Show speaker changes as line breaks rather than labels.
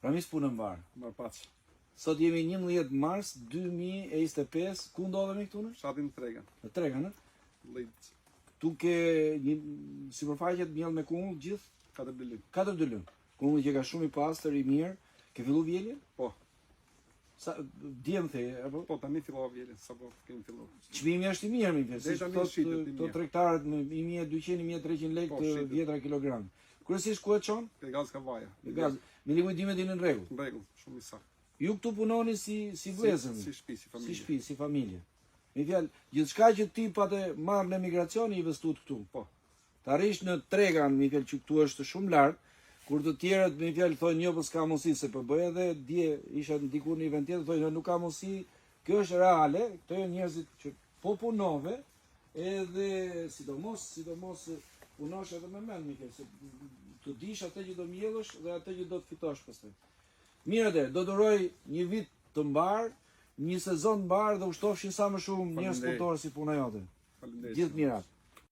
Ramis punë mbar.
Mbarpaç.
Sot jemi 11 mars 2025. Ku ndodhemi këtu në?
Fshatin Tregan.
Në Tregan,
Llit.
Tu ke një sipërfaqe të mjell me kungull gjithë
4 dylim.
4 dylëm. Kungulli që ka shumë i pastër, i mirë. Ke fillu vjeljen?
Po.
Sa djem the, apo?
Po tani fillova vjeljen, sapo kemi filluar.
Çmimi është i mirë, mi fjalë.
Deri tani shitet i
Këto
mirë.
tregtarët me 1200-1300 lekë
Po,
të
shitet.
vjetra kilogram. Kryesisht ku e çon?
Te gaz ka vaja.
Me gaz. Me likuidimet në rregull.
Në rregull, shumë i saktë.
Ju këtu punoni si vëllezër.
Si shtëpi, si familje.
Si shtëpi, si familje. Me fjalë, gjithçka që ti patë marr në emigracion i investuat këtu.
Po.
Të arrish në Tregan, me fjalë që këtu është shumë lart, kur të tjerët me fjalë thonë jo, po s'ka mundësi se po bëj edhe dje isha diku në event tjetër, thonë nuk ka mundësi. Kjo është reale, këto janë njerëzit që po punove, edhe sidomos punosh edhe me mend, me fjalë se të dish atë që do mjellësh dhe atë që do të fitosh pastaj. Mirë atë, do duroj një vit të mbar, një sezon të mbar dhe ushtofshin sa më shumë njerëz punëtorë si puna jote.
Faleminderit.
Gjithë mirat.